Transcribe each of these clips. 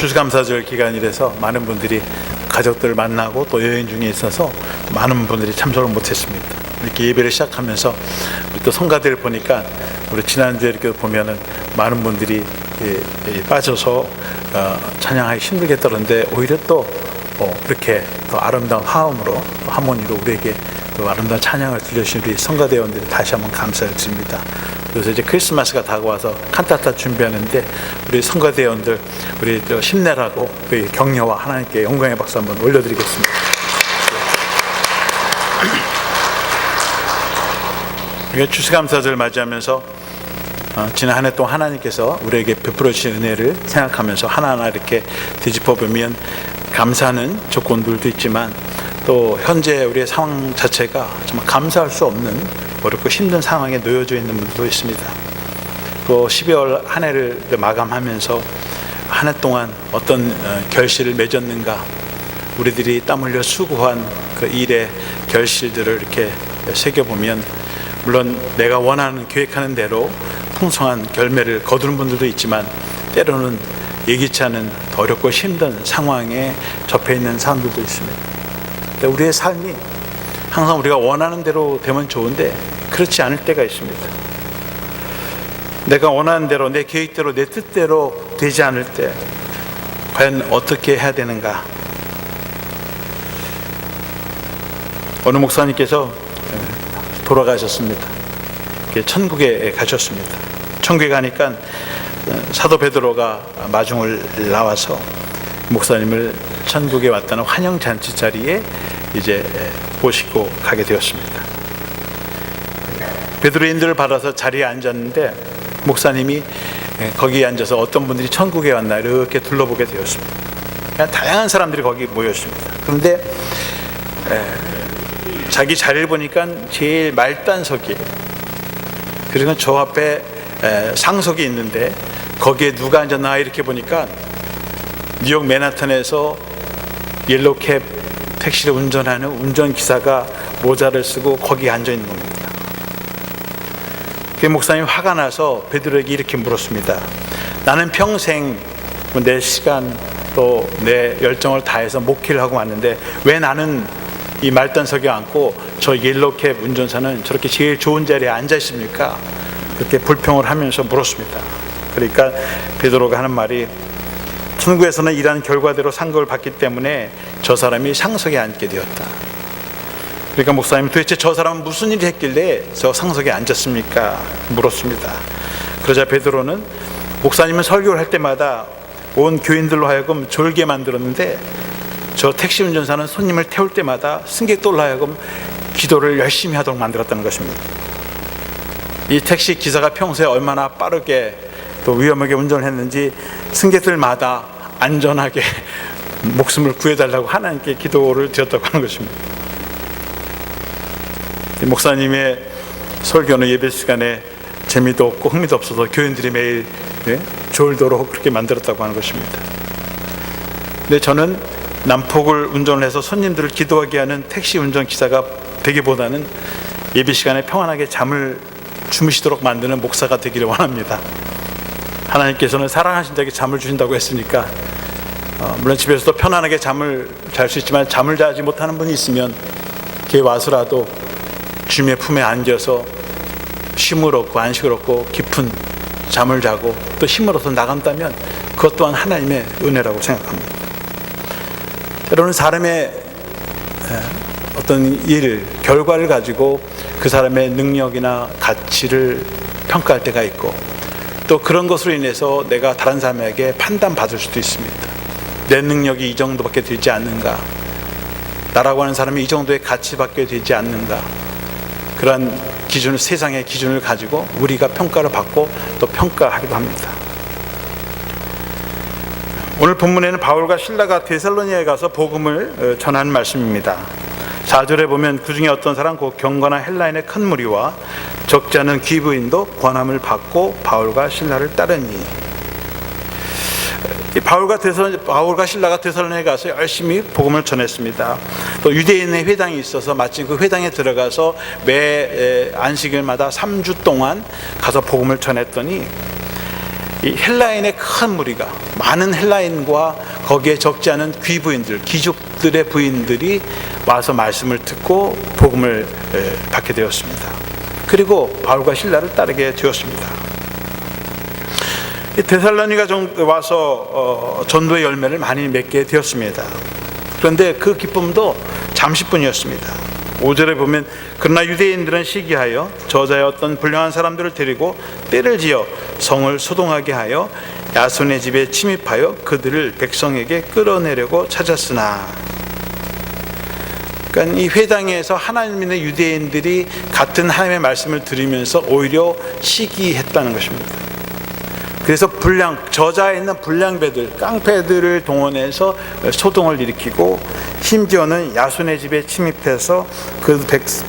추수감사절 기간이라서 많은 분들이 가족들 만나고 또 여행 중에 있어서 많은 분들이 참석을 못했습니다. 이렇게 예배를 시작하면서 또 성가대를 보니까 우리 지난주에 이렇게 보면은 많은 분들이 빠져서 찬양하기 힘들겠다는데 오히려 또 이렇게 또 아름다운 화음으로 또 하모니로 우리에게 또 아름다운 찬양을 들려주신 우리 성가대원들이 다시 한번 감사를 드립니다. 그래서 이제 크리스마스가 다가와서 칸타타 준비하는데 우리 성가대원들 우리 힘내라고 그 격려와 하나님께 영광의 박수 한번 올려드리겠습니다. 우리가 추수감사절 맞이하면서 지난 한 해 동안 하나님께서 우리에게 베풀어 주신 은혜를 생각하면서 하나하나 이렇게 뒤집어 보면 감사하는 조건들도 있지만 또 현재 우리의 상황 자체가 정말 감사할 수 없는 어렵고 힘든 상황에 놓여져 있는 분들도 있습니다. 또 12월 한 해를 마감하면서 한 해 동안 어떤 결실을 맺었는가, 우리들이 땀 흘려 수고한 그 일의 결실들을 이렇게 새겨보면 물론 내가 원하는 계획하는 대로 풍성한 결매를 거두는 분들도 있지만 때로는 예기치 않은 더 어렵고 힘든 상황에 접해 있는 사람들도 있습니다. 근데 우리의 삶이 항상 우리가 원하는 대로 되면 좋은데 그렇지 않을 때가 있습니다. 내가 원하는 대로, 내 계획대로, 내 뜻대로 되지 않을 때 과연 어떻게 해야 되는가? 어느 목사님께서 돌아가셨습니다. 천국에 가셨습니다. 천국에 가니까 사도 베드로가 마중을 나와서 목사님을 천국에 왔다는 환영잔치 자리에 이제 모시고 가게 되었습니다. 베드로의 인도를 받아서 자리에 앉았는데 목사님이 거기에 앉아서 어떤 분들이 천국에 왔나 이렇게 둘러보게 되었습니다. 그냥 다양한 사람들이 거기 모였습니다. 그런데 자기 자리를 보니까 제일 말단석이, 그리고 저 앞에 상석이 있는데 거기에 누가 앉았나 이렇게 보니까 뉴욕 맨하탄에서 옐로캡 택시를 운전하는 운전기사가 모자를 쓰고 거기에 앉아 있는 겁니다. 그 목사님이 화가 나서 베드로에게 이렇게 물었습니다. 나는 평생 내 시간 또 내 열정을 다해서 목회를 하고 왔는데 왜 나는 이 말단석에 앉고 저 옐로캡 운전사는 저렇게 제일 좋은 자리에 앉아 있습니까? 그렇게 불평을 하면서 물었습니다. 그러니까 베드로가 하는 말이, 천국에서는 일하는 결과대로 상급을 받기 때문에 저 사람이 상석에 앉게 되었다. 그러니까 목사님이 도대체 저 사람은 무슨 일을 했길래 저 상석에 앉았습니까? 물었습니다. 그러자 베드로는 목사님은 설교를 할 때마다 온 교인들로 하여금 졸게 만들었는데 저 택시 운전사는 손님을 태울 때마다 승객들로 하여금 기도를 열심히 하도록 만들었다는 것입니다. 이 택시 기사가 평소에 얼마나 빠르게 또 위험하게 운전을 했는지 승객들마다 안전하게 목숨을 구해달라고 하나님께 기도를 드렸다고 하는 것입니다. 목사님의 설교는 예배 시간에 재미도 없고 흥미도 없어서 교인들이 매일 졸도록 그렇게 만들었다고 하는 것입니다. 근데 저는 난폭을 운전을 해서 손님들을 기도하게 하는 택시 운전기사가 되기보다는 예배 시간에 평안하게 잠을 주무시도록 만드는 목사가 되기를 원합니다. 하나님께서는 사랑하신 자에게 잠을 주신다고 했으니까 물론 집에서도 편안하게 잠을 잘 수 있지만 잠을 자지 못하는 분이 있으면 교회 와서라도 주님의 품에 안겨서 쉼을 얻고 안식을 얻고 깊은 잠을 자고 또 힘을 얻어 나간다면 그것 또한 하나님의 은혜라고 생각합니다. 때로는 사람의 어떤 일, 결과를 가지고 그 사람의 능력이나 가치를 평가할 때가 있고 또 그런 것으로 인해서 내가 다른 사람에게 판단받을 수도 있습니다. 내 능력이 이 정도밖에 되지 않는가, 나라고 하는 사람이 이 정도의 가치밖에 되지 않는가, 그런 기준을, 세상의 기준을 가지고 우리가 평가를 받고 또 평가하기도 합니다. 오늘 본문에는 바울과 실라가 데살로니가에 가서 복음을 전하는 말씀입니다. 4절에 보면 그 중에 어떤 사람 곧 경건한 헬라인의 큰 무리와 적지 않은 귀부인도 권함을 받고 바울과 실라를 따르니, 바울과 실라가 데살로니가에 가서 열심히 복음을 전했습니다. 또 유대인의 회당이 있어서 마침 그 회당에 들어가서 매 안식일마다 3주 동안 가서 복음을 전했더니 이 헬라인의 큰 무리가, 많은 헬라인과 거기에 적지 않은 귀부인들, 귀족들의 부인들이 와서 말씀을 듣고 복음을 받게 되었습니다. 그리고 바울과 실라를 따르게 되었습니다. 데살로니가 와서 전도의 열매를 많이 맺게 되었습니다. 그런데 그 기쁨도 잠시뿐이었습니다. 5절에 보면 그러나 유대인들은 시기하여 저자의 어떤 불량한 사람들을 데리고 떼를 지어 성을 소동하게 하여 야손의 집에 침입하여 그들을 백성에게 끌어내려고 찾았으나, 그러니까 이 회당에서 하나님 믿는 유대인들이 같은 하나님의 말씀을 들으면서 오히려 시기했다는 것입니다. 그래서 저자에 있는 불량배들, 깡패들을 동원해서 소동을 일으키고 심지어는 야손의 집에 침입해서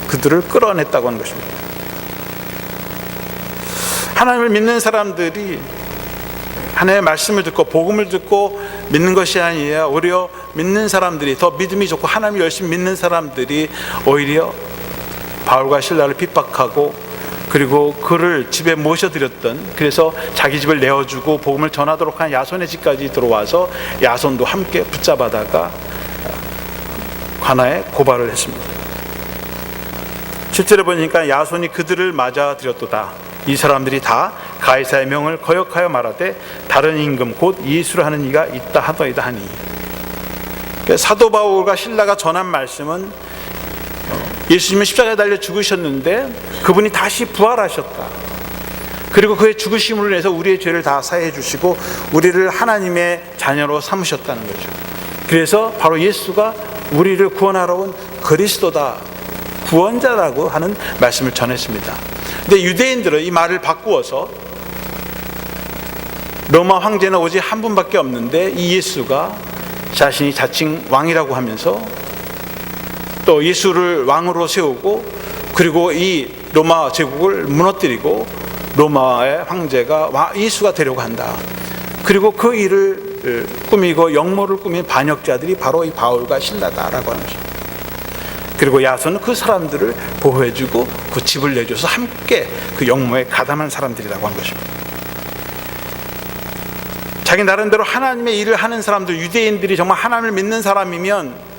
그들을 끌어냈다고 하는 것입니다. 하나님을 믿는 사람들이 하나님의 말씀을 듣고 복음을 듣고 믿는 것이 아니라 오히려 믿는 사람들이, 더 믿음이 좋고 하나님을 열심히 믿는 사람들이 오히려 바울과 실라를 핍박하고, 그리고 그를 집에 모셔드렸던, 그래서 자기 집을 내어주고 복음을 전하도록 한 야손의 집까지 들어와서 야손도 함께 붙잡아다가 관아에 고발을 했습니다. 실제로 보니까 야손이 그들을 맞아들였도다. 이 사람들이 다 가이사의 명을 거역하여 말하되 다른 임금 곧 예수를 하는 이가 있다 하더이다 하니, 그러니까 사도 바울과 실라가 전한 말씀은 예수님은 십자가에 달려 죽으셨는데 그분이 다시 부활하셨다. 그리고 그의 죽으심으로 인해서 우리의 죄를 다 사해 주시고 우리를 하나님의 자녀로 삼으셨다는 거죠. 그래서 바로 예수가 우리를 구원하러 온 그리스도다, 구원자라고 하는 말씀을 전했습니다. 근데 유대인들은 이 말을 바꾸어서 로마 황제는 오직 한 분밖에 없는데 이 예수가 자신이 자칭 왕이라고 하면서 또 예수를 왕으로 세우고, 그리고 이 로마 제국을 무너뜨리고 로마의 황제가 예수가 되려고 한다. 그리고 그 일을 꾸미고 역모를 꾸민 반역자들이 바로 이 바울과 실라다라고 하는 것입니다. 그리고 야손은 그 사람들을 보호해주고 그 집을 내줘서 함께 그 역모에 가담한 사람들이라고 하는 것입니다. 자기 나름대로 하나님의 일을 하는 사람들, 유대인들이 정말 하나님을 믿는 사람이면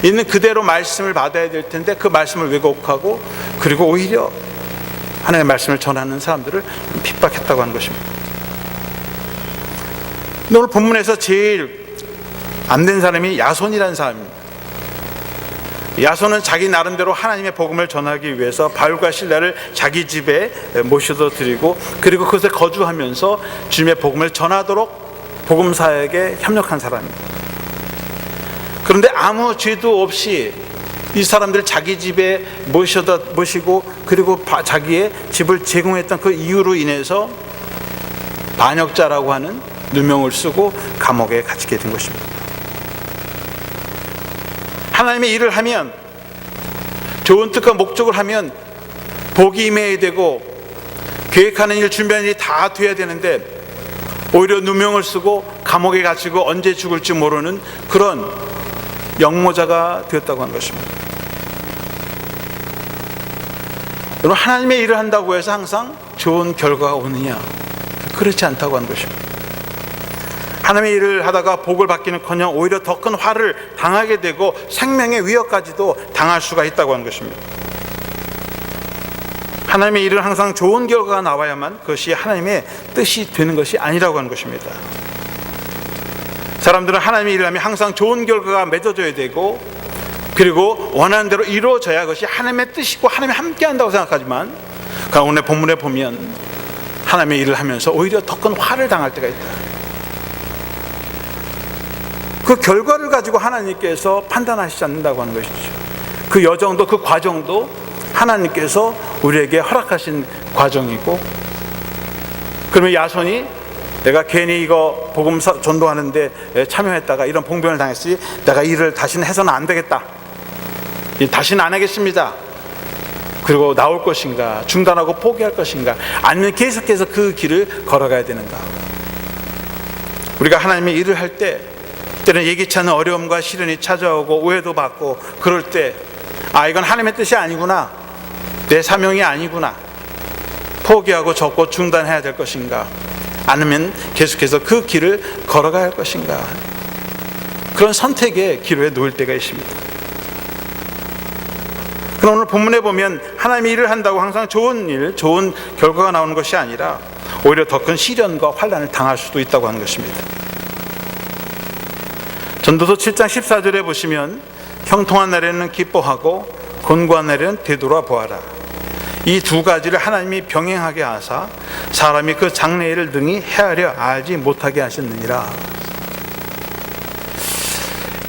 있는 그대로 말씀을 받아야 될 텐데 그 말씀을 왜곡하고, 그리고 오히려 하나님의 말씀을 전하는 사람들을 핍박했다고 하는 것입니다. 오늘 본문에서 제일 안 된 사람이 야손이라는 사람입니다. 야손은 자기 나름대로 하나님의 복음을 전하기 위해서 바울과 실라를 자기 집에 모셔다 드리고, 그리고 그것에 거주하면서 주님의 복음을 전하도록 복음사에게 협력한 사람입니다. 그런데 아무 죄도 없이 이 사람들을 자기 집에 모시고 그리고 자기의 집을 제공했던 그 이유로 인해서 반역자라고 하는 누명을 쓰고 감옥에 갇히게 된 것입니다. 하나님의 일을 하면, 좋은 뜻과 목적을 하면 복이 임해야 되고 계획하는 일, 준비하는 일이 다 돼야 되는데 오히려 누명을 쓰고 감옥에 갇히고 언제 죽을지 모르는 그런 역모자가 되었다고 하는 것입니다. 여러분, 하나님의 일을 한다고 해서 항상 좋은 결과가 오느냐? 그렇지 않다고 하는 것입니다. 하나님의 일을 하다가 복을 받기는커녕 오히려 더 큰 화를 당하게 되고 생명의 위협까지도 당할 수가 있다고 하는 것입니다. 하나님의 일은 항상 좋은 결과가 나와야만 그것이 하나님의 뜻이 되는 것이 아니라고 하는 것입니다. 사람들은 하나님의 일을 하면 항상 좋은 결과가 맺어져야 되고, 그리고 원하는 대로 이루어져야 그것이 하나님의 뜻이고 하나님이 함께 한다고 생각하지만, 오늘 본문에 보면 하나님의 일을 하면서 오히려 더 큰 화를 당할 때가 있다. 그 결과를 가지고 하나님께서 판단하시지 않는다고 하는 것이죠. 그 여정도, 그 과정도 하나님께서 우리에게 허락하신 과정이고, 그러면 야손이 내가 괜히 이거 복음 전도하는데 참여했다가 이런 봉변을 당했으니 내가 일을 다시는 해서는 안 되겠다, 다시는 안 하겠습니다, 그리고 나올 것인가, 중단하고 포기할 것인가, 아니면 계속해서 그 길을 걸어가야 되는가. 우리가 하나님의 일을 할 때 때는 예기치 않은 어려움과 시련이 찾아오고 오해도 받고, 그럴 때 이건 하나님의 뜻이 아니구나, 내 사명이 아니구나, 포기하고 접고 중단해야 될 것인가, 아니면 계속해서 그 길을 걸어가야 할 것인가, 그런 선택의 기로에 놓일 때가 있습니다. 그럼 오늘 본문에 보면 하나님이 일을 한다고 항상 좋은 일, 좋은 결과가 나오는 것이 아니라 오히려 더 큰 시련과 환난을 당할 수도 있다고 하는 것입니다. 전도서 7장 14절에 보시면 형통한 날에는 기뻐하고 곤고한 날에는 되돌아보아라. 이 두 가지를 하나님이 병행하게 하사 사람이 그 장래일을 능히 헤아려 알지 못하게 하셨느니라.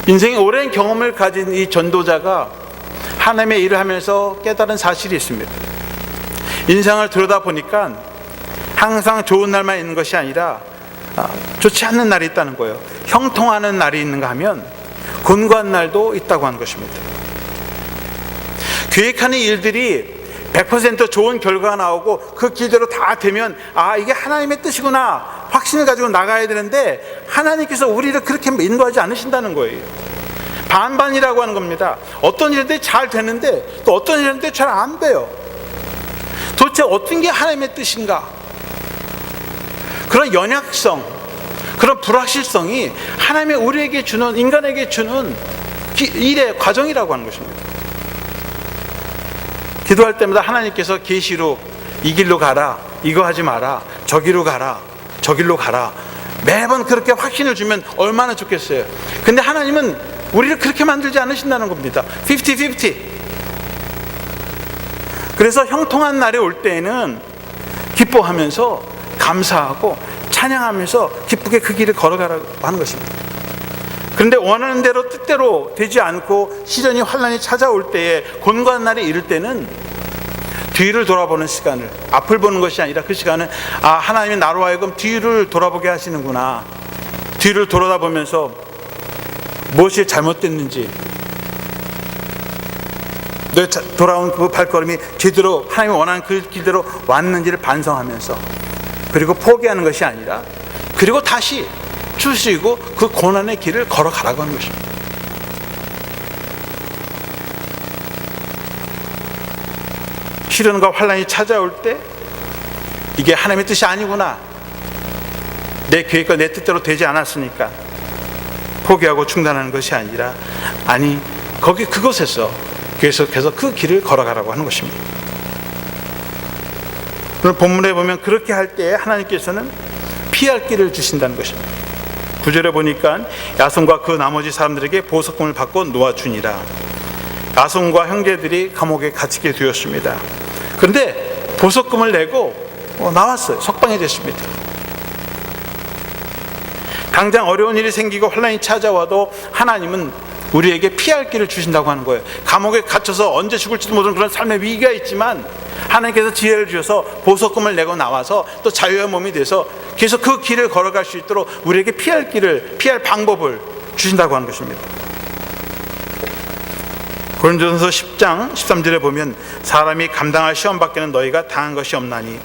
인생의 오랜 경험을 가진 이 전도자가 하나님의 일을 하면서 깨달은 사실이 있습니다. 인생을 들여다보니까 항상 좋은 날만 있는 것이 아니라 좋지 않는 날이 있다는 거예요. 형통하는 날이 있는가 하면 곤고한 날도 있다고 하는 것입니다. 계획하는 일들이 100% 좋은 결과가 나오고 그 길대로 다 되면 이게 하나님의 뜻이구나 확신을 가지고 나가야 되는데, 하나님께서 우리를 그렇게 인도하지 않으신다는 거예요. 반반이라고 하는 겁니다. 어떤 일들이 잘 되는데 또 어떤 일들이 잘 안 돼요. 도대체 어떤 게 하나님의 뜻인가? 그런 연약성, 그런 불확실성이 하나님의 우리에게 주는, 인간에게 주는 일의 과정이라고 하는 것입니다. 기도할 때마다 하나님께서 계시로 이 길로 가라, 이거 하지 마라, 저기로 가라, 저길로 가라, 매번 그렇게 확신을 주면 얼마나 좋겠어요. 근데 하나님은 우리를 그렇게 만들지 않으신다는 겁니다. 50-50. 그래서 형통한 날이 올 때에는 기뻐하면서 감사하고 찬양하면서 기쁘게 그 길을 걸어가라고 하는 것입니다. 그런데 원하는 대로 뜻대로 되지 않고 시련이 환난이 찾아올 때에, 곤고한 날이 이를 때는 뒤를 돌아보는 시간을, 앞을 보는 것이 아니라 그 시간은 하나님이 나로 하여금 뒤를 돌아보게 하시는구나, 뒤를 돌아다보면서 무엇이 잘못됐는지, 내 돌아온 그 발걸음이 제대로 하나님이 원하는 그 길대로 왔는지를 반성하면서, 그리고 포기하는 것이 아니라 그리고 다시 주시고 그 고난의 길을 걸어가라고 하는 것입니다. 시련과 환난이 찾아올 때 이게 하나님의 뜻이 아니구나, 내 계획과 내 뜻대로 되지 않았으니까 포기하고 중단하는 것이 아니라, 그곳에서 계속해서 그 길을 걸어가라고 하는 것입니다. 오늘 본문에 보면 그렇게 할 때 하나님께서는 피할 길을 주신다는 것입니다. 9절에 보니까 야손과 그 나머지 사람들에게 보석금을 받고 놓아주니라. 야손과 형제들이 감옥에 갇히게 되었습니다. 그런데 보석금을 내고 나왔어요. 석방이 됐습니다. 당장 어려운 일이 생기고 환난이 찾아와도 하나님은 우리에게 피할 길을 주신다고 하는 거예요. 감옥에 갇혀서 언제 죽을지도 모르는 그런 삶의 위기가 있지만 하나님께서 지혜를 주셔서 보석금을 내고 나와서 또 자유의 몸이 돼서 계속 그 길을 걸어갈 수 있도록 우리에게 피할 방법을 주신다고 하는 것입니다. 고린도전서 10장 13절에 보면 사람이 감당할 시험 밖에는 너희가 당한 것이 없나니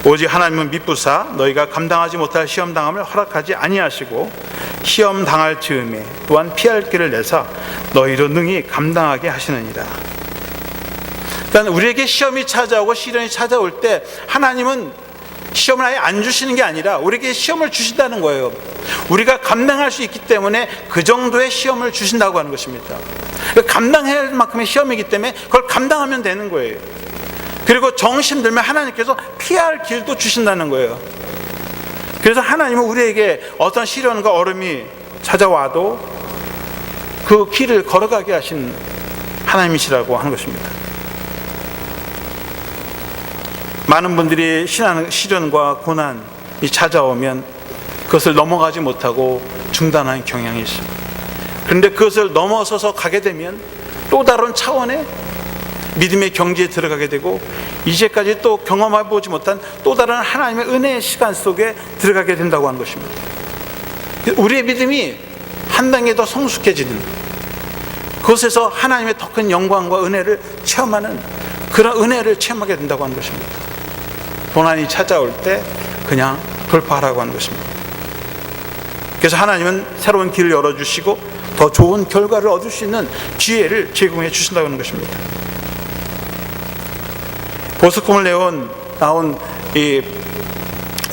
오직 하나님은 미쁘사 너희가 감당하지 못할 시험 당함을 허락하지 아니하시고 시험 당할 즈음에 또한 피할 길을 내사 너희로 능히 감당하게 하시느니라. 그러니까 우리에게 시험이 찾아오고 시련이 찾아올 때 하나님은 시험을 아예 안 주시는 게 아니라 우리에게 시험을 주신다는 거예요. 우리가 감당할 수 있기 때문에 그 정도의 시험을 주신다고 하는 것입니다. 감당해야 할 만큼의 시험이기 때문에 그걸 감당하면 되는 거예요. 그리고 정신 들면 하나님께서 피할 길도 주신다는 거예요. 그래서 하나님은 우리에게 어떤 시련과 어려움이 찾아와도 그 길을 걸어가게 하신 하나님이시라고 하는 것입니다. 많은 분들이 시련과 고난이 찾아오면 그것을 넘어가지 못하고 중단하는 경향이 있습니다. 그런데 그것을 넘어서서 가게 되면 또 다른 차원의 믿음의 경지에 들어가게 되고 이제까지 또 경험해보지 못한 또 다른 하나님의 은혜의 시간 속에 들어가게 된다고 하는 것입니다. 우리의 믿음이 한 단계 더 성숙해지는, 그곳에서 하나님의 더 큰 영광과 은혜를 체험하는 그런 은혜를 체험하게 된다고 하는 것입니다. 고난이 찾아올 때 그냥 돌파하라고 하는 것입니다. 그래서 하나님은 새로운 길을 열어주시고 더 좋은 결과를 얻을 수 있는 기회를 제공해 주신다고 하는 것입니다. 보석금을 나온 이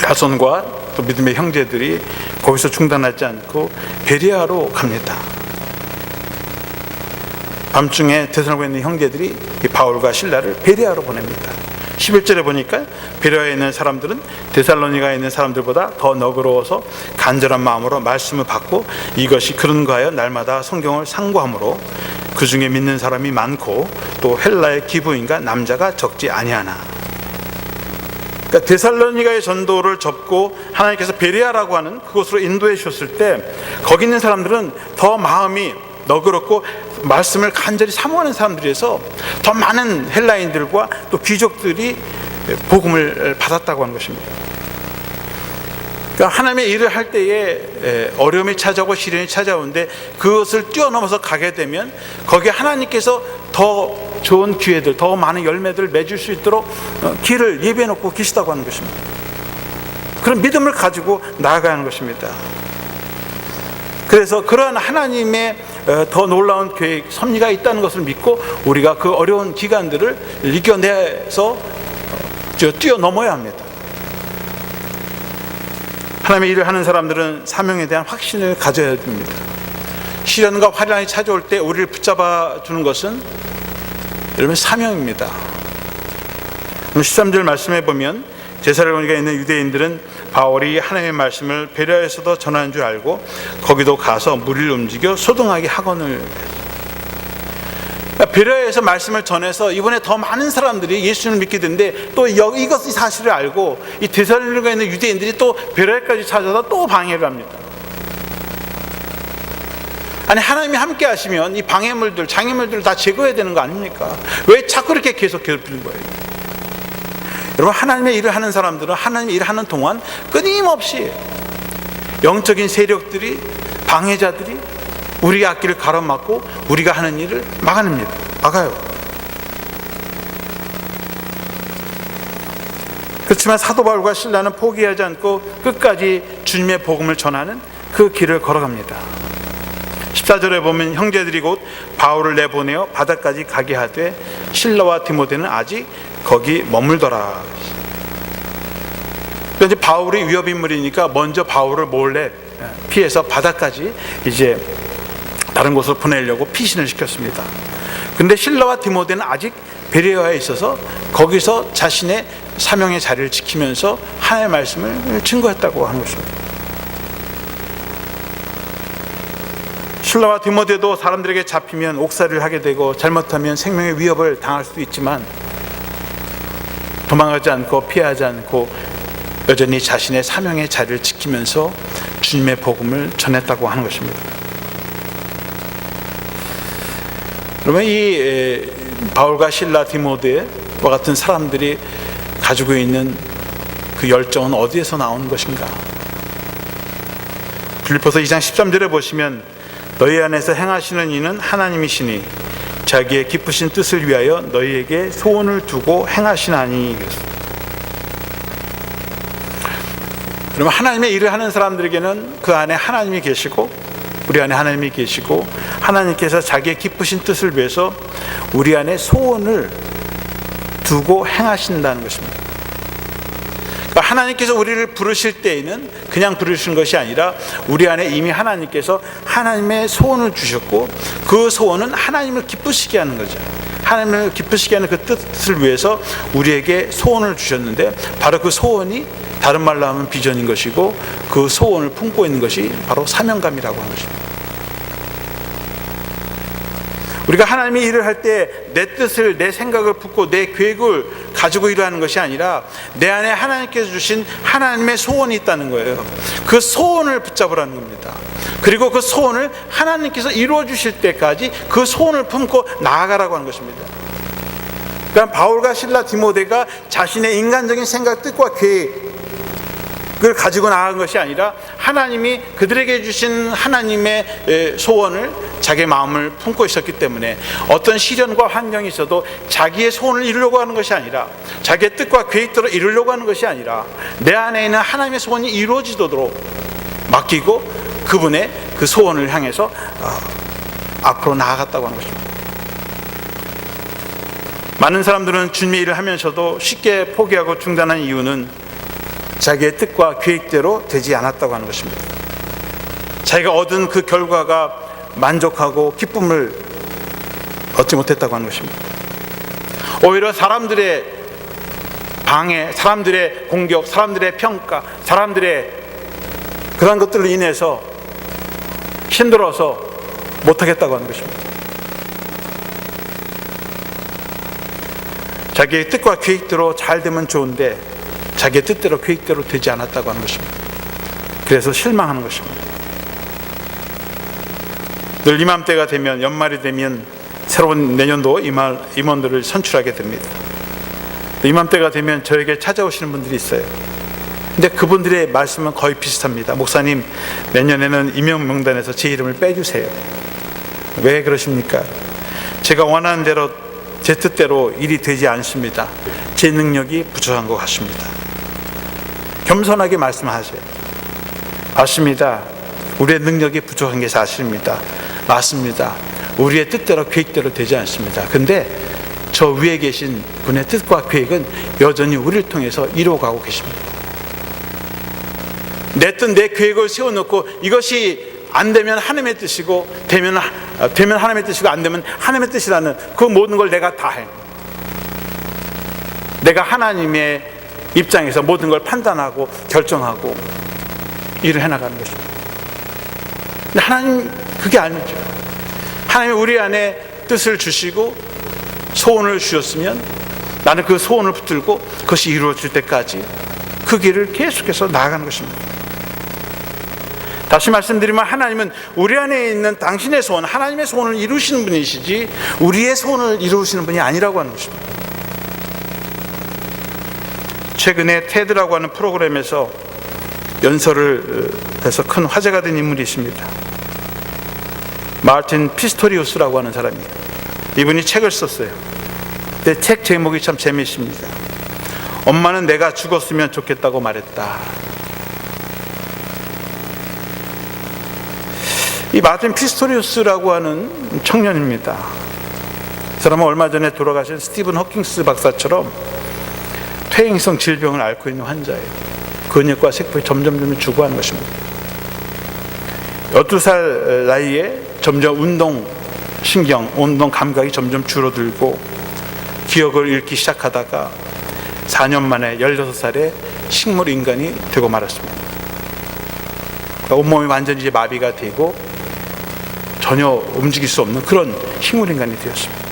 야손과 또 믿음의 형제들이 거기서 중단하지 않고 베레아로 갑니다. 밤중에 데살로니가에 있는 형제들이 이 바울과 실라를 베레아로 보냅니다. 11절에 보니까 베레아에 있는 사람들은 데살로니가에 있는 사람들보다 더 너그러워서 간절한 마음으로 말씀을 받고 이것이 그런가 하여 날마다 성경을 상고함으로 그 중에 믿는 사람이 많고 또 헬라의 기부인과 남자가 적지 아니하나. 그러니까 데살로니가의 전도를 접고 하나님께서 베레아라고 하는 그곳으로 인도해 주셨을 때 거기 있는 사람들은 더 마음이 너그럽고 말씀을 간절히 사모하는 사람들이어서 더 많은 헬라인들과 또 귀족들이 복음을 받았다고 하는 것입니다. 그러니까 하나님의 일을 할 때에 어려움이 찾아오고 시련이 찾아오는데 그것을 뛰어넘어서 가게 되면 거기에 하나님께서 더 좋은 기회들, 더 많은 열매들을 맺을 수 있도록 길을 예비해 놓고 계시다고 하는 것입니다. 그런 믿음을 가지고 나아가야 하는 것입니다. 그래서 그러한 하나님의 더 놀라운 계획, 섭리가 있다는 것을 믿고 우리가 그 어려운 기간들을 이겨내서 뛰어넘어야 합니다. 하나님의 일을 하는 사람들은 사명에 대한 확신을 가져야 됩니다. 시련과 환난이 찾아올 때 우리를 붙잡아 주는 것은 여러분 사명입니다. 13절 말씀해 보면 데살로니가에 있는 유대인들은 바울이 하나님의 말씀을 베레아에서도 전하는 줄 알고 거기도 가서 무리를 움직여 소동하게 하거늘. 베레아에서 말씀을 전해서 이번에 더 많은 사람들이 예수님을 믿게 되는데 또 이것이 사실을 알고 이 데살로니가에 있는 유대인들이 또 베레아까지 찾아서 또 방해를 합니다. 아니 하나님이 함께 하시면 이 방해물들, 장애물들을 다 제거해야 되는 거 아닙니까? 왜 자꾸 이렇게 계속 괴롭히는 거예요? 여러분, 하나님의 일을 하는 사람들은 하나님의 일을 하는 동안 끊임없이 영적인 세력들이, 방해자들이 우리의 앞길을 가로막고 우리가 하는 일을 막아요. 그렇지만 사도 바울과 실라는 포기하지 않고 끝까지 주님의 복음을 전하는 그 길을 걸어갑니다. 14절에 보면 형제들이 곧 바울을 내보내어 바다까지 가게 하되 실라와 디모데는 아직 거기 머물더라. 이제 바울이 위협인물이니까 먼저 바울을 몰래 피해서 바다까지 이제 다른 곳으로 보내려고 피신을 시켰습니다. 그런데 실라와 디모데는 아직 베레아에 있어서 거기서 자신의 사명의 자리를 지키면서 하나님의 말씀을 증거했다고 하는 것입니다. 실라와 디모데도 사람들에게 잡히면 옥살이를 하게 되고 잘못하면 생명의 위협을 당할 수도 있지만 도망가지 않고 피하지 않고 여전히 자신의 사명의 자리를 지키면서 주님의 복음을 전했다고 하는 것입니다. 그러면 이 바울과 실라, 디모데와 같은 사람들이 가지고 있는 그 열정은 어디에서 나오는 것인가? 빌립보서 2장 13절에 보시면 너희 안에서 행하시는 이는 하나님이시니 자기의 기쁘신 뜻을 위하여 너희에게 소원을 두고 행하시나니. 그러면 하나님의 일을 하는 사람들에게는 그 안에 하나님이 계시고 우리 안에 하나님이 계시고 하나님께서 자기의 기쁘신 뜻을 위해서 우리 안에 소원을 두고 행하신다는 것입니다. 그러니까 하나님께서 우리를 부르실 때에는 그냥 부르시는 것이 아니라 우리 안에 이미 하나님께서 하나님의 소원을 주셨고 그 소원은 하나님을 기쁘시게 하는 거죠. 하나님을 기쁘시게 하는 그 뜻을 위해서 우리에게 소원을 주셨는데 바로 그 소원이 다른 말로 하면 비전인 것이고 그 소원을 품고 있는 것이 바로 사명감이라고 하는 것입니다. 우리가 하나님의 일을 할 때 내 뜻을, 내 생각을 품고 내 계획을 가지고 일하는 것이 아니라 내 안에 하나님께서 주신 하나님의 소원이 있다는 거예요. 그 소원을 붙잡으라는 겁니다. 그리고 그 소원을 하나님께서 이루어 주실 때까지 그 소원을 품고 나아가라고 하는 것입니다. 그러니까 바울과 실라, 디모데가 자신의 인간적인 생각, 뜻과 계획을 가지고 나아간 것이 아니라 하나님이 그들에게 주신 하나님의 소원을 자기의 마음을 품고 있었기 때문에 어떤 시련과 환경이 있어도 자기의 소원을 이루려고 하는 것이 아니라 자기의 뜻과 계획대로 이루려고 하는 것이 아니라 내 안에 있는 하나님의 소원이 이루어지도록 맡기고 그분의 그 소원을 향해서 앞으로 나아갔다고 하는 것입니다. 많은 사람들은 주님의 일을 하면서도 쉽게 포기하고 중단한 이유는 자기의 뜻과 계획대로 되지 않았다고 하는 것입니다. 자기가 얻은 그 결과가 만족하고 기쁨을 얻지 못했다고 하는 것입니다. 오히려 사람들의 방해, 사람들의 공격, 사람들의 평가, 사람들의 그런 것들로 인해서 힘들어서 못하겠다고 하는 것입니다. 자기의 뜻과 계획대로 잘 되면 좋은데 자기의 뜻대로 계획대로 되지 않았다고 하는 것입니다. 그래서 실망하는 것입니다. 늘 이맘때가 되면, 연말이 되면 새로운 내년도 임원들을 선출하게 됩니다. 이맘때가 되면 저에게 찾아오시는 분들이 있어요. 근데 그분들의 말씀은 거의 비슷합니다. 목사님, 내년에는 임용 명단에서 제 이름을 빼주세요. 왜 그러십니까? 제가 원하는 대로, 제 뜻대로 일이 되지 않습니다. 제 능력이 부족한 것 같습니다. 겸손하게 말씀하세요. 맞습니다. 우리의 능력이 부족한 게 사실입니다. 맞습니다. 우리의 뜻대로 계획대로 되지 않습니다. 근데 저 위에 계신 분의 뜻과 계획은 여전히 우리를 통해서 이루어가고 계십니다. 내 뜻, 내 계획을 세워놓고 이것이 안 되면 하나님의 뜻이고 되면 하나님의 뜻이고 안 되면 하나님의 뜻이라는 그 모든 걸 내가 다 해. 내가 하나님의 입장에서 모든 걸 판단하고 결정하고 일을 해나가는 것입니다. 근데 하나님 그게 아니죠. 하나님이 우리 안에 뜻을 주시고 소원을 주셨으면 나는 그 소원을 붙들고 그것이 이루어질 때까지 그 길을 계속해서 나아가는 것입니다. 다시 말씀드리면 하나님은 우리 안에 있는 당신의 소원, 하나님의 소원을 이루시는 분이시지 우리의 소원을 이루시는 분이 아니라고 하는 것입니다. 최근에 테드라고 하는 프로그램에서 연설을 해서 큰 화제가 된 인물이 있습니다. 마르틴 피스토리우스라고 하는 사람이에요. 이분이 책을 썼어요. 근데 책 제목이 참 재미있습니다. 엄마는 내가 죽었으면 좋겠다고 말했다. 이 마르틴 피스토리우스라고 하는 청년입니다. 이 사람은 얼마 전에 돌아가신 스티븐 호킹스 박사처럼 퇴행성 질병을 앓고 있는 환자예요. 근육과 세포에 점점 죽어가는 것입니다. 12살 나이에 점점 운동 감각이 점점 줄어들고 기억을 잃기 시작하다가 4년 만에 16살에 식물 인간이 되고 말았습니다. 그러니까 온몸이 완전히 이제 마비가 되고 전혀 움직일 수 없는 그런 식물 인간이 되었습니다.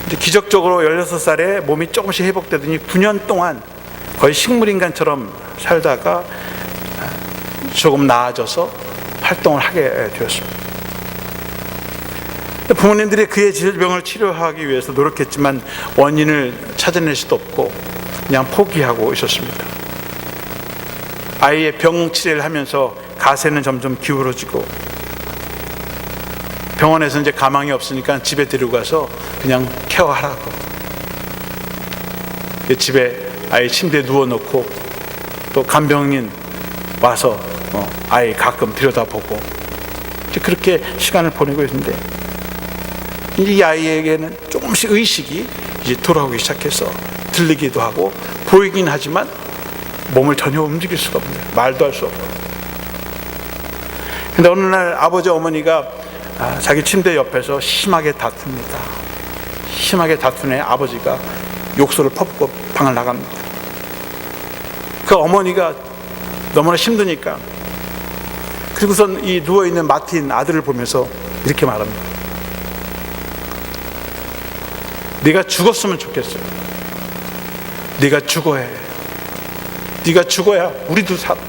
이제 기적적으로 16살에 몸이 조금씩 회복되더니 9년 동안 거의 식물 인간처럼 살다가 조금 나아져서 활동을 하게 되었습니다. 부모님들이 그의 질병을 치료하기 위해서 노력했지만 원인을 찾아낼 수도 없고 그냥 포기하고 있었습니다. 아이의 병 치료를 하면서 가세는 점점 기울어지고 병원에서 이제 가망이 없으니까 집에 데리고 가서 그냥 케어하라고. 집에 아이 침대에 누워놓고 또 간병인 와서 아이 가끔 들여다보고 그렇게 시간을 보내고 있는데 이 아이에게는 조금씩 의식이 이제 돌아오기 시작해서 들리기도 하고 보이긴 하지만 몸을 전혀 움직일 수가 없네요. 말도 할 수 없고. 근데 어느 날 아버지 어머니가 자기 침대 옆에서 심하게 다툽니다. 심하게 다투네 아버지가 욕설을 퍼붓고 방을 나갑니다. 그 어머니가 너무나 힘드니까 그리고선 이 누워있는 마틴 아들을 보면서 이렇게 말합니다. 네가 죽었으면 좋겠어요. 네가 죽어야 해. 네가 죽어야 우리도 살아.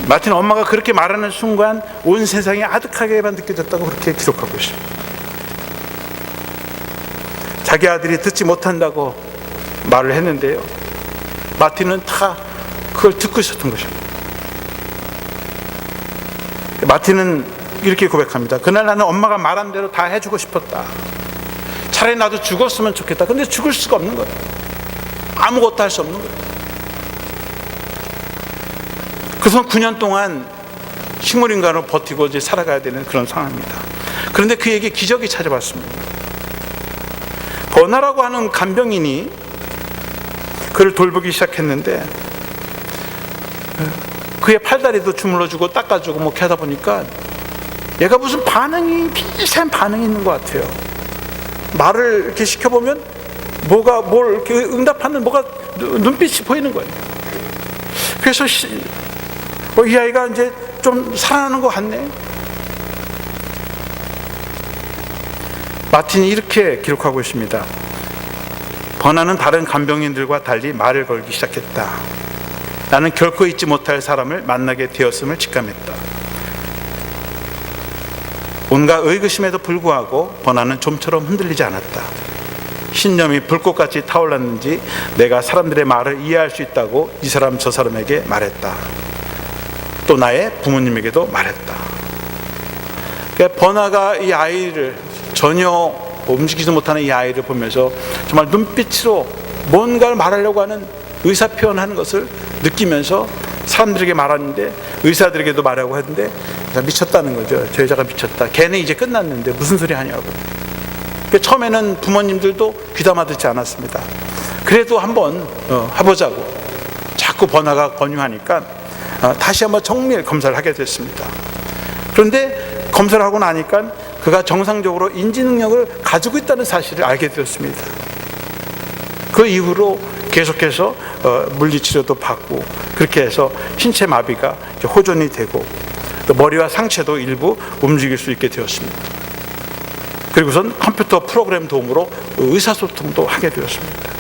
마틴 엄마가 그렇게 말하는 순간 온 세상이 아득하게만 느껴졌다고 그렇게 기록하고 있습니다. 자기 아들이 듣지 못한다고 말을 했는데요, 마틴은 다 그걸 듣고 있었던 것입니다. 마틴은 이렇게 고백합니다. 그날 나는 엄마가 말한 대로 다 해주고 싶었다. 차라리 나도 죽었으면 좋겠다. 근데 죽을 수가 없는 거예요. 아무것도 할 수 없는 거예요. 그래서 9년 동안 식물인간으로 버티고 이제 살아가야 되는 그런 상황입니다. 그런데 그에게 기적이 찾아왔습니다. 번화라고 하는 간병인이 그를 돌보기 시작했는데 그의 팔다리도 주물러주고 닦아주고 뭐 이렇게 하다 보니까 얘가 무슨 반응이 비슷한 반응이 있는 것 같아요. 말을 이렇게 시켜보면 뭘 이렇게 응답하는 뭐가 눈빛이 보이는 거예요. 그래서 이 아이가 이제 좀 살아나는 것 같네. 마틴이 이렇게 기록하고 있습니다. 번화는 다른 간병인들과 달리 말을 걸기 시작했다. 나는 결코 잊지 못할 사람을 만나게 되었음을 직감했다. 온갖 의구심에도 불구하고 번화는 좀처럼 흔들리지 않았다. 신념이 불꽃같이 타올랐는지 내가 사람들의 말을 이해할 수 있다고 이 사람 저 사람에게 말했다. 또 나의 부모님에게도 말했다. 그러니까 번화가 이 아이를 전혀 움직이지 못하는 이 아이를 보면서 정말 눈빛으로 뭔가를 말하려고 하는 의사 표현하는 것을 느끼면서 사람들에게 말하는데 의사들에게도 말하고 했는데 미쳤다는 거죠. 저 여자가 미쳤다. 걔는 이제 끝났는데 무슨 소리 하냐고. 처음에는 부모님들도 귀담아 듣지 않았습니다. 그래도 한번 해보자고 자꾸 번화가 권유하니까 다시 한번 정밀 검사를 하게 됐습니다. 그런데 검사를 하고 나니까 그가 정상적으로 인지 능력을 가지고 있다는 사실을 알게 되었습니다. 그 이후로 계속해서 물리치료도 받고 그렇게 해서 신체 마비가 호전이 되고 또 머리와 상체도 일부 움직일 수 있게 되었습니다. 그리고선 컴퓨터 프로그램 도움으로 의사소통도 하게 되었습니다.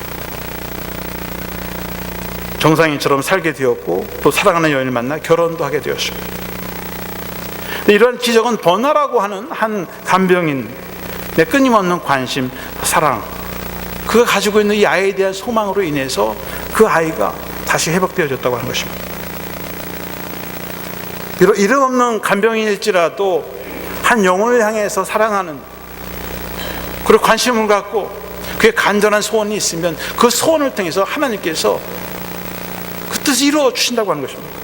정상인처럼 살게 되었고 또 사랑하는 여인을 만나 결혼도 하게 되었습니다. 이러한 기적은 번화라고 하는 한 간병인의 끊임없는 관심, 사랑, 그가 가지고 있는 이 아이에 대한 소망으로 인해서 그 아이가 다시 회복되어졌다고 하는 것입니다. 비록 이름 없는 간병인일지라도 한 영혼을 향해서 사랑하는 그리고 관심을 갖고 그의 간절한 소원이 있으면 그 소원을 통해서 하나님께서 그 뜻을 이루어 주신다고 하는 것입니다.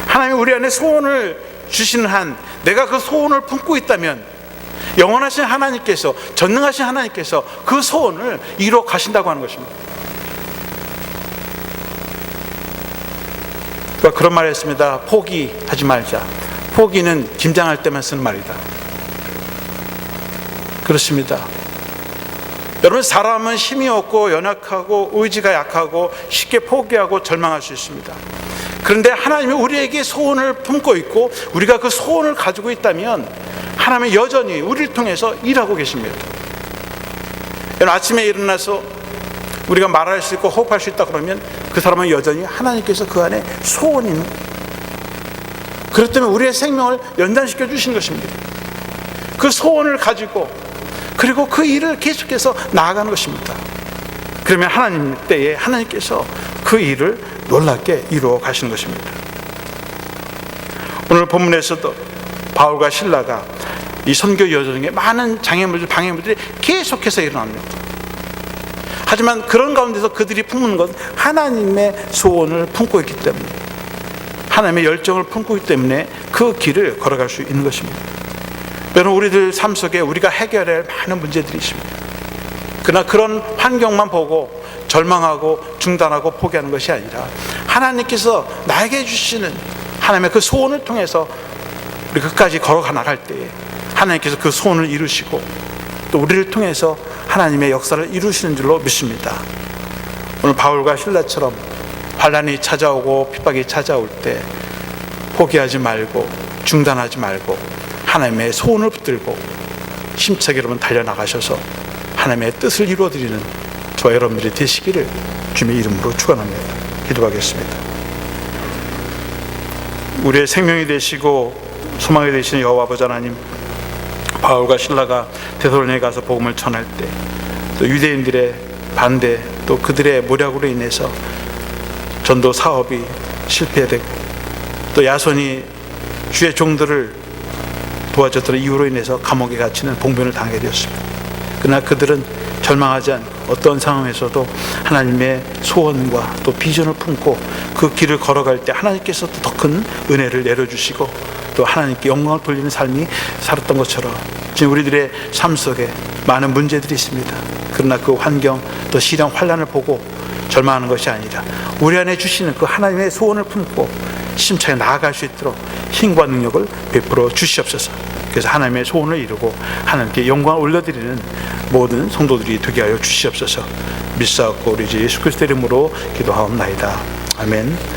하나님이 우리 안에 소원을 주시는 한 내가 그 소원을 품고 있다면 영원하신 하나님께서, 전능하신 하나님께서 그 소원을 이루어 가신다고 하는 것입니다. 그런 말을 했습니다. 포기하지 말자. 포기는 김장할 때만 쓰는 말이다. 그렇습니다. 여러분, 사람은 힘이 없고 연약하고 의지가 약하고 쉽게 포기하고 절망할 수 있습니다. 그런데 하나님이 우리에게 소원을 품고 있고 우리가 그 소원을 가지고 있다면 하나님은 여전히 우리를 통해서 일하고 계십니다. 여러분, 아침에 일어나서 우리가 말할 수 있고 호흡할 수 있다 그러면 그 사람은 여전히 하나님께서 그 안에 소원이 있는 거예요. 그렇기 때문에 우리의 생명을 연장시켜 주신 것입니다. 그 소원을 가지고 그리고 그 일을 계속해서 나아가는 것입니다. 그러면 하나님 때에 하나님께서 그 일을 놀랍게 이루어 가시는 것입니다. 오늘 본문에서도 바울과 실라가 이 선교 여정에 많은 장애물들, 방해물들이 계속해서 일어납니다. 하지만 그런 가운데서 그들이 품는 것은 하나님의 소원을 품고 있기 때문에, 하나님의 열정을 품고 있기 때문에 그 길을 걸어갈 수 있는 것입니다. 여러분, 우리들 삶 속에 우리가 해결해야 할 많은 문제들이 있습니다. 그러나 그런 환경만 보고 절망하고 중단하고 포기하는 것이 아니라 하나님께서 나에게 주시는 하나님의 그 소원을 통해서 우리 끝까지 걸어가 나갈 때에 하나님께서 그 소원을 이루시고 또 우리를 통해서 하나님의 역사를 이루시는 줄로 믿습니다. 오늘 바울과 실라처럼 환난이 찾아오고 핍박이 찾아올 때 포기하지 말고 중단하지 말고 하나님의 소원을 붙들고 힘차게 여러분 달려나가셔서 하나님의 뜻을 이루어드리는 저와 여러분들이 되시기를 주님의 이름으로 축원합니다. 기도하겠습니다. 우리의 생명이 되시고 소망이 되시는 여호와 아버지 하나님, 바울과 실라가 데살로니가에 가서 복음을 전할 때 또 유대인들의 반대 또 그들의 모략으로 인해서 전도 사업이 실패되고 또 야손이 주의 종들을 도와줬던 이유로 인해서 감옥에 갇히는 봉변을 당하게 되었습니다. 그러나 그들은 절망하지 않고 어떤 상황에서도 하나님의 소원과 또 비전을 품고 그 길을 걸어갈 때 하나님께서 더 큰 은혜를 내려주시고 또 하나님께 영광을 돌리는 삶이 살았던 것처럼 지금 우리들의 삶 속에 많은 문제들이 있습니다. 그러나 그 환경 또 시련 환난을 보고 절망하는 것이 아니라 우리 안에 주시는 그 하나님의 소원을 품고 심차게 나아갈 수 있도록 힘과 능력을 베풀어 주시옵소서. 그래서 하나님의 소원을 이루고 하나님께 영광을 올려드리는 모든 성도들이 되게 하여 주시옵소서. 믿사옵고 우리 주 예수 그리스도 이름으로 기도하옵나이다. 아멘.